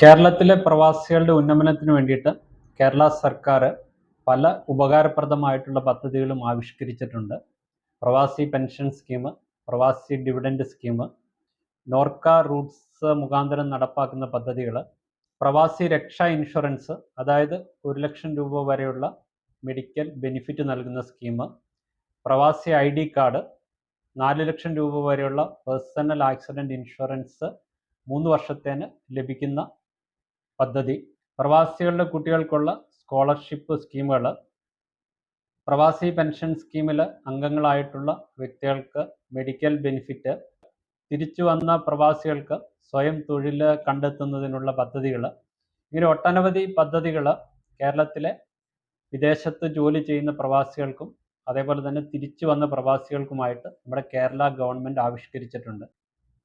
കേരളത്തിലെ പ്രവാസികളുടെ ഉന്നമനത്തിന് വേണ്ടിയിട്ട് കേരള സർക്കാർ പല ഉപകാരപ്രദമായിട്ടുള്ള പദ്ധതികളും ആവിഷ്കരിച്ചിട്ടുണ്ട്. പ്രവാസി പെൻഷൻ സ്കീം, പ്രവാസി ഡിവിഡൻഡ് സ്കീം, നോർക്ക റൂട്ട്സ് മുഖാന്തരം നടപ്പാക്കുന്ന പദ്ധതികൾ, പ്രവാസി രക്ഷാ ഇൻഷുറൻസ്, അതായത് 1 ലക്ഷം രൂപ വരെയുള്ള മെഡിക്കൽ ബെനിഫിറ്റ് നൽകുന്ന സ്കീം, പ്രവാസി ID കാർഡ്, 4 ലക്ഷം രൂപ വരെയുള്ള പേഴ്സണൽ ആക്സിഡൻറ്റ് ഇൻഷുറൻസ് 3 വർഷത്തേന് ലഭിക്കുന്ന പദ്ധതി, പ്രവാസികളുടെ കുട്ടികൾക്കുള്ള സ്കോളർഷിപ്പ് സ്കീമുകൾ, പ്രവാസി പെൻഷൻ സ്കീമിൽ അംഗങ്ങളായിട്ടുള്ള വ്യക്തികൾക്ക് മെഡിക്കൽ ബെനിഫിറ്റ്, തിരിച്ചു വന്ന പ്രവാസികൾക്ക് സ്വയം തൊഴിൽ കണ്ടെത്തുന്നതിനുള്ള പദ്ധതികൾ, ഇങ്ങനെ ഒട്ടനവധി പദ്ധതികൾ കേരളത്തിലെ വിദേശത്ത് ജോലി ചെയ്യുന്ന പ്രവാസികൾക്കും അതേപോലെ തന്നെ തിരിച്ചു വന്ന പ്രവാസികൾക്കുമായിട്ട് നമ്മുടെ കേരള ഗവൺമെൻറ് ആവിഷ്കരിച്ചിട്ടുണ്ട്.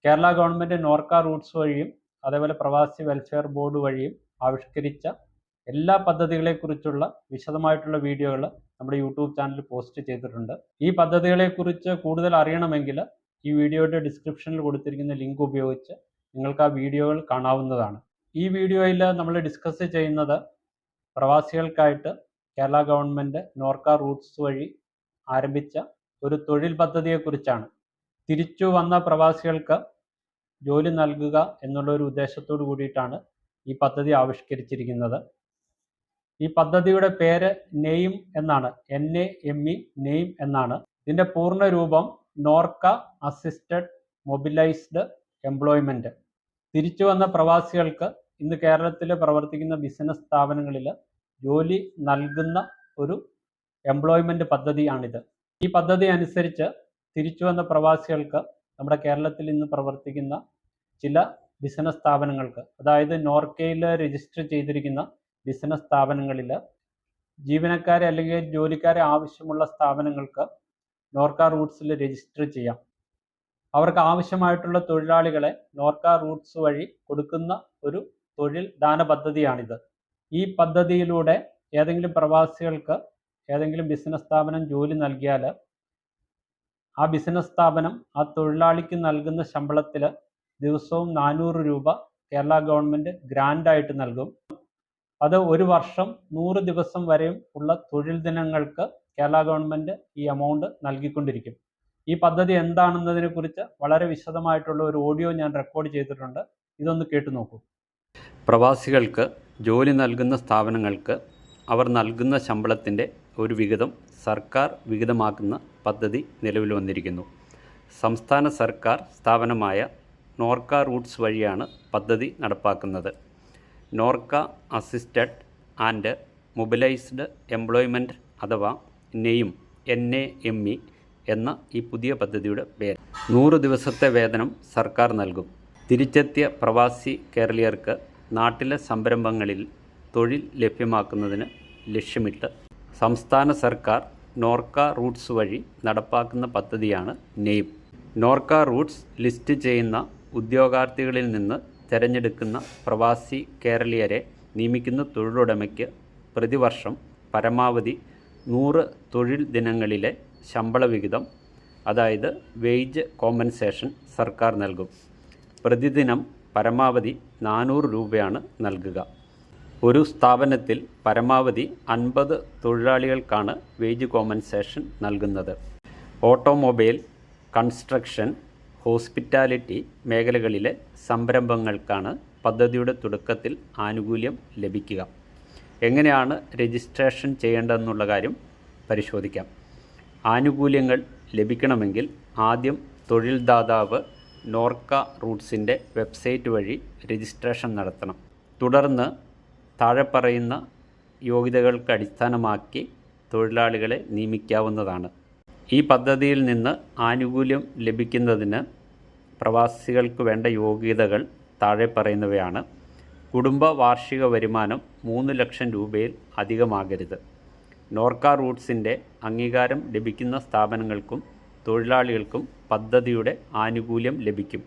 കേരള ഗവൺമെൻറ് നോർക്ക റൂട്ട്സ് വഴിയും അതേപോലെ പ്രവാസി വെൽഫെയർ ബോർഡ് വഴിയും ആവിഷ്കരിച്ച എല്ലാ പദ്ധതികളെക്കുറിച്ചുള്ള വിശദമായിട്ടുള്ള വീഡിയോകൾ നമ്മുടെ യൂട്യൂബ് ചാനലിൽ പോസ്റ്റ് ചെയ്തിട്ടുണ്ട്. ഈ പദ്ധതികളെക്കുറിച്ച് കൂടുതൽ അറിയണമെങ്കിൽ ഈ വീഡിയോയുടെ ഡിസ്ക്രിപ്ഷനിൽ കൊടുത്തിരിക്കുന്ന ലിങ്ക് ഉപയോഗിച്ച് നിങ്ങൾക്ക് ആ വീഡിയോകൾ കാണാവുന്നതാണ്. ഈ വീഡിയോയിൽ നമ്മൾ ഡിസ്കസ് ചെയ്യുന്നത് പ്രവാസികൾക്കായിട്ട് കേരള ഗവൺമെൻറ് നോർക്ക റൂട്ട്സ് വഴി ആരംഭിച്ച ഒരു തൊഴിൽ പദ്ധതിയെക്കുറിച്ചാണ്. തിരിച്ചു വന്ന പ്രവാസികൾക്ക് ജോലി നൽകുക എന്നുള്ള ഒരു ഉദ്ദേശത്തോടു കൂടിയിട്ടാണ് ഈ പദ്ധതി ആവിഷ്കരിച്ചിരിക്കുന്നത്. ഈ പദ്ധതിയുടെ പേര് നെയിം എന്നാണ്, NAME, നെയിം എന്നാണ്. ഇതിൻ്റെ പൂർണ്ണ രൂപം നോർക്ക അസിസ്റ്റഡ് മൊബിലൈസ്ഡ് എംപ്ലോയ്മെൻറ്റ്. തിരിച്ചു വന്ന പ്രവാസികൾക്ക് ഇന്ന് കേരളത്തിൽ പ്രവർത്തിക്കുന്ന ബിസിനസ് സ്ഥാപനങ്ങളിൽ ജോലി നൽകുന്ന ഒരു എംപ്ലോയ്മെൻറ്റ് പദ്ധതിയാണിത്. ഈ പദ്ധതി അനുസരിച്ച് തിരിച്ചു വന്ന പ്രവാസികൾക്ക് നമ്മുടെ കേരളത്തിൽ ഇന്ന് പ്രവർത്തിക്കുന്ന ചില ബിസിനസ് സ്ഥാപനങ്ങൾക്ക്, അതായത് നോർക്കയിൽ രജിസ്റ്റർ ചെയ്തിരിക്കുന്ന ബിസിനസ് സ്ഥാപനങ്ങളിൽ ജീവനക്കാരെ അല്ലെങ്കിൽ ജോലിക്കാരെ ആവശ്യമുള്ള സ്ഥാപനങ്ങൾക്ക് നോർക്ക റൂട്ട്സിൽ രജിസ്റ്റർ ചെയ്യാം. അവർക്ക് ആവശ്യമായിട്ടുള്ള തൊഴിലാളികളെ നോർക്ക റൂട്ട്സ് വഴി കൊടുക്കുന്ന ഒരു തൊഴിൽ ദാന പദ്ധതിയാണിത്. ഈ പദ്ധതിയിലൂടെ ഏതെങ്കിലും പ്രവാസികൾക്ക് ഏതെങ്കിലും ബിസിനസ് സ്ഥാപനം ജോലി നൽകിയാൽ ആ ബിസിനസ് സ്ഥാപനം ആ തൊഴിലാളിക്ക് നൽകുന്ന ശമ്പളത്തിൽ ദിവസവും 400 രൂപ കേരള ഗവൺമെൻറ് ഗ്രാൻഡായിട്ട് നൽകും. അത് ഒരു വർഷം 100 ദിവസം വരെയും ഉള്ള തൊഴിൽ ദിനങ്ങൾക്ക് കേരള ഗവൺമെൻറ് ഈ എമൗണ്ട് നൽകിക്കൊണ്ടിരിക്കും. ഈ പദ്ധതി എന്താണെന്നതിനെ കുറിച്ച് വളരെ വിശദമായിട്ടുള്ള ഒരു ഓഡിയോ ഞാൻ റെക്കോർഡ് ചെയ്തിട്ടുണ്ട്. ഇതൊന്ന് കേട്ടു നോക്കൂ. പ്രവാസികൾക്ക് ജോലി നൽകുന്ന സ്ഥാപനങ്ങൾക്ക് അവർ നൽകുന്ന ശമ്പളത്തിൻ്റെ ഒരു വിഹിതം സർക്കാർ വിഹിതമാക്കുന്ന പദ്ധതി നിലവിൽ വന്നിരിക്കുന്നു. സംസ്ഥാന സർക്കാർ സ്ഥാപനമായ നോർക്ക റൂട്ട്സ് വഴിയാണ് പദ്ധതി നടപ്പാക്കുന്നത്. Norka assisted and mobilised employment അഥവാ നെയിം NAME എന്ന ഈ പുതിയ പദ്ധതിയുടെ പേര്. 100 ദിവസത്തെ വേതനം സർക്കാർ നൽകും. തിരിച്ചെത്തിയ പ്രവാസി കേരളീയർക്ക് നാട്ടിലെ സംരംഭങ്ങളിൽ തൊഴിൽ ലഭ്യമാക്കുന്നതിന് ലക്ഷ്യമിട്ട് സംസ്ഥാന സർക്കാർ നോർക്ക റൂട്ട്സ് വഴി നടപ്പാക്കുന്ന പദ്ധതിയാണ് നെയിം. നോർക്ക റൂട്ട്സ് ലിസ്റ്റ് ചെയ്യുന്ന ഉദ്യോഗാർത്ഥികളിൽ നിന്ന് തിരഞ്ഞെടുക്കുന്ന പ്രവാസി കേരളീയരെ നിയമിക്കുന്ന തൊഴിലുടമയ്ക്ക് പ്രതിവർഷം പരമാവധി 100 തൊഴിൽ ദിനങ്ങളിലെ ശമ്പള വിഹിതം, അതായത് വേജ് കോമ്പൻസേഷൻ സർക്കാർ നൽകും. പ്രതിദിനം പരമാവധി 400 രൂപയാണ് നൽകുക. ഒരു സ്ഥാപനത്തിൽ പരമാവധി 50 തൊഴിലാളികൾക്കാണ് വേജ് കോമ്പൻസേഷൻ നൽകുന്നത്. ഓട്ടോമൊബൈൽ, കൺസ്ട്രക്ഷൻ, ഹോസ്പിറ്റാലിറ്റി മേഖലകളിലെ സംരംഭങ്ങൾക്കാണ് പദ്ധതിയുടെ തുടക്കത്തിൽ ആനുകൂല്യം ലഭിക്കുക. എങ്ങനെയാണ് രജിസ്ട്രേഷൻ ചെയ്യേണ്ടതെന്നുള്ള കാര്യം പരിശോധിക്കാം. ആനുകൂല്യങ്ങൾ ലഭിക്കണമെങ്കിൽ ആദ്യം തൊഴിൽദാതാവ് നോർക്ക റൂട്ട്സിൻ്റെ വെബ്സൈറ്റ് വഴി രജിസ്ട്രേഷൻ നടത്തണം. തുടർന്ന് താഴെ പറയുന്ന യോഗ്യതകൾക്ക് അടിസ്ഥാനമാക്കി തൊഴിലാളികളെ നിയമിക്കാവുന്നതാണ്. ഈ പദ്ധതിയിൽ നിന്ന് ആനുകൂല്യം ലഭിക്കുന്നതിന് പ്രവാസികൾക്ക് വേണ്ട യോഗ്യതകൾ താഴെ പറയുന്നവയാണ്. കുടുംബ വാർഷിക വരുമാനം 3 ലക്ഷം രൂപയിൽ അധികമാകരുത്. നോർക്ക റൂട്ട്സിൻ്റെ അംഗീകാരം ലഭിക്കുന്ന സ്ഥാപനങ്ങൾക്കും തൊഴിലാളികൾക്കും പദ്ധതിയുടെ ആനുകൂല്യം ലഭിക്കും.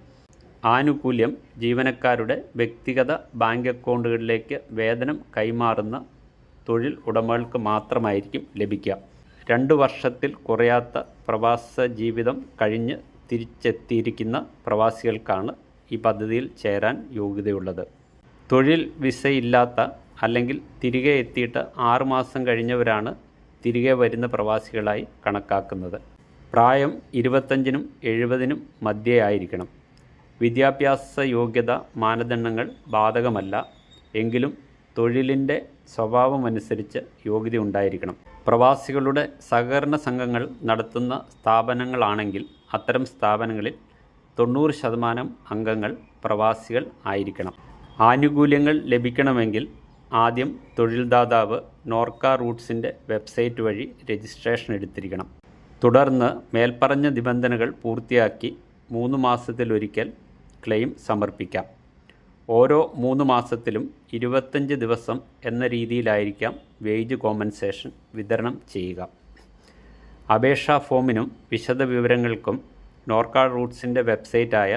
ആനുകൂല്യം ജീവനക്കാരുടെ വ്യക്തിഗത ബാങ്ക് അക്കൗണ്ടുകളിലേക്ക് വേതനം കൈമാറുന്ന തൊഴിൽ ഉടമകൾക്ക് മാത്രമായിരിക്കും ലഭിക്കുക. 2 വർഷത്തിൽ കുറയാത്ത പ്രവാസ ജീവിതം കഴിഞ്ഞ് തിരിച്ചെത്തിയിരിക്കുന്ന പ്രവാസികൾക്കാണ് ഈ പദ്ധതിയിൽ ചേരാൻ യോഗ്യതയുള്ളത്. തൊഴിൽ വിസയില്ലാത്ത അല്ലെങ്കിൽ തിരികെ എത്തിയിട്ട് 6 മാസം കഴിഞ്ഞവരാണ് തിരികെ വരുന്ന പ്രവാസികളായി കണക്കാക്കുന്നത്. പ്രായം 25-നും 70-നും മധ്യേ ആയിരിക്കണം. വിദ്യാഭ്യാസ യോഗ്യത മാനദണ്ഡങ്ങൾ ബാധകമല്ല. എങ്കിലും തൊഴിലിൻ്റെ സ്വഭാവമനുസരിച്ച് യോഗ്യത ഉണ്ടായിരിക്കണം. പ്രവാസികളുടെ സഹകരണ സംഘങ്ങൾ നടത്തുന്ന സ്ഥാപനങ്ങളാണെങ്കിൽ അത്തരം സ്ഥാപനങ്ങളിൽ 90% അംഗങ്ങൾ പ്രവാസികൾ ആയിരിക്കണം. ആനുകൂല്യങ്ങൾ ലഭിക്കണമെങ്കിൽ ആദ്യം തൊഴിൽദാതാവ് നോർക്ക റൂട്ട്സിൻ്റെ വെബ്സൈറ്റ് വഴി രജിസ്ട്രേഷൻ എടുത്തിരിക്കണം. തുടർന്ന് മേൽപ്പറഞ്ഞ നിബന്ധനകൾ പൂർത്തിയാക്കി 3 മാസത്തിലൊരിക്കൽ ക്ലെയിം സമർപ്പിക്കാം. ഓരോ 3 മാസത്തിലും 25 ദിവസം എന്ന രീതിയിലായിരിക്കാം വേജ് കോമ്പൻസേഷൻ വിതരണം ചെയ്യുക. അപേക്ഷാ ഫോമിനും വിശദ വിവരങ്ങൾക്കും നോർക്ക റൂട്ട്സിൻ്റെ വെബ്സൈറ്റായ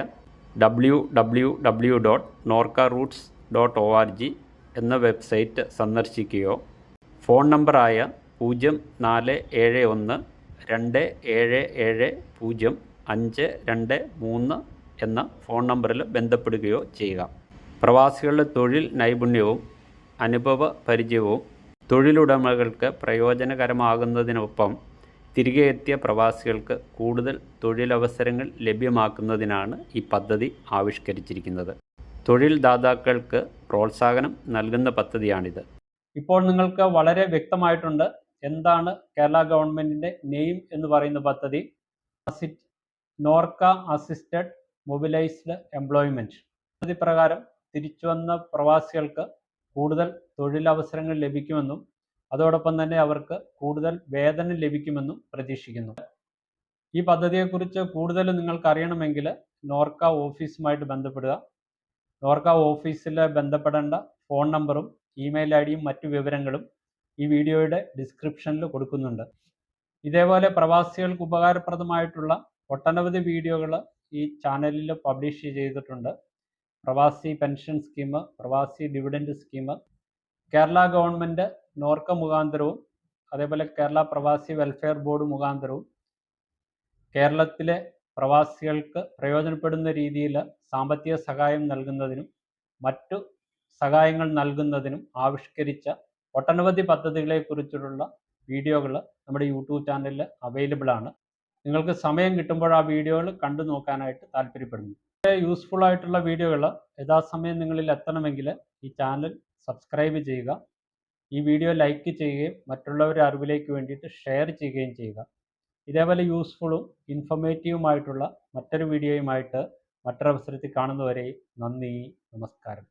www.norcaroots.org എന്ന വെബ്സൈറ്റ് സന്ദർശിക്കുകയോ ഫോൺ നമ്പറായ 0417705223 എന്ന ഫോൺ നമ്പറിൽ ബന്ധപ്പെടുകയോ ചെയ്യുക. പ്രവാസികളുടെ തൊഴിൽ നൈപുണ്യവും അനുഭവ പരിചയവും തൊഴിലുടമകൾക്ക് പ്രയോജനകരമാകുന്നതിനൊപ്പം തിരികെ എത്തിയ പ്രവാസികൾക്ക് കൂടുതൽ തൊഴിലവസരങ്ങൾ ലഭ്യമാക്കുന്നതിനാണ് ഈ പദ്ധതി ആവിഷ്കരിച്ചിരിക്കുന്നത്. തൊഴിൽ ദാതാക്കൾക്ക് പ്രോത്സാഹനം നൽകുന്ന പദ്ധതിയാണിത്. ഇപ്പോൾ നിങ്ങൾക്ക് വളരെ വ്യക്തമായിട്ടുണ്ട് എന്താണ് കേരള ഗവൺമെൻറ്റിൻ്റെ നെയിം എന്ന് പറയുന്ന പദ്ധതി. നോർക്ക അസിസ്റ്റഡ് മൊബിലൈസ്ഡ് എംപ്ലോയ്മെൻറ്റ് പദ്ധതി പ്രകാരം തിരിച്ചു വന്ന പ്രവാസികൾക്ക് കൂടുതൽ തൊഴിലവസരങ്ങൾ ലഭിക്കുമെന്നും അതോടൊപ്പം തന്നെ അവർക്ക് കൂടുതൽ വേതനം ലഭിക്കുമെന്നും പ്രതീക്ഷിക്കുന്നു. ഈ പദ്ധതിയെക്കുറിച്ച് കൂടുതൽ നിങ്ങൾക്ക് അറിയണമെങ്കിൽ നോർക്ക ഓഫീസുമായിട്ട് ബന്ധപ്പെടുക. നോർക്ക ഓഫീസിൽ ബന്ധപ്പെടേണ്ട ഫോൺ നമ്പറും ഇമെയിൽ ഐഡിയും മറ്റു വിവരങ്ങളും ഈ വീഡിയോയുടെ ഡിസ്ക്രിപ്ഷനിൽ കൊടുക്കുന്നുണ്ട്. ഇതേപോലെ പ്രവാസികൾക്ക് ഉപകാരപ്രദമായിട്ടുള്ള ഒട്ടനവധി വീഡിയോകൾ ഈ ചാനലിൽ പബ്ലിഷ് ചെയ്തിട്ടുണ്ട്. പ്രവാസി പെൻഷൻ സ്കീം, പ്രവാസി dividend scheme, Kerala government NORKA മുഖാന്തരവും അതേപോലെ കേരള പ്രവാസി വെൽഫെയർ ബോർഡ് മുഖാന്തരവും കേരളത്തിലെ പ്രവാസികൾക്ക് പ്രയോജനപ്പെടുന്ന രീതിയിൽ സാമ്പത്തിക സഹായം നൽകുന്നതിനും മറ്റു സഹായങ്ങൾ നൽകുന്നതിനും ആവിഷ്കരിച്ച ഒട്ടനവധി പദ്ധതികളെക്കുറിച്ചുള്ള വീഡിയോകൾ നമ്മുടെ യൂട്യൂബ് ചാനലിൽ അവൈലബിൾ ആണ്. നിങ്ങൾക്ക് സമയം കിട്ടുമ്പോൾ ആ വീഡിയോകൾ കണ്ടു നോക്കാനായിട്ട് താല്പര്യപ്പെടുന്നു. യൂസ്ഫുൾ ആയിട്ടുള്ള വീഡിയോകൾ യഥാസമയം നിങ്ങളിൽ എത്തണമെങ്കിൽ ഈ ചാനൽ സബ്സ്ക്രൈബ് ചെയ്യുക. ഈ വീഡിയോ ലൈക്ക് ചെയ്യുകയും മറ്റുള്ളവരുടെ അറിവിലേക്ക് വേണ്ടിയിട്ട് ഷെയർ ചെയ്യുകയും ചെയ്യുക. ഇതേപോലെ യൂസ്ഫുള്ളും ഇൻഫോർമേറ്റീവുമായിട്ടുള്ള മറ്റൊരു വീഡിയോയുമായിട്ട് മറ്റൊരവസരത്തിൽ കാണുന്നവരെയും നന്ദി, നമസ്കാരം.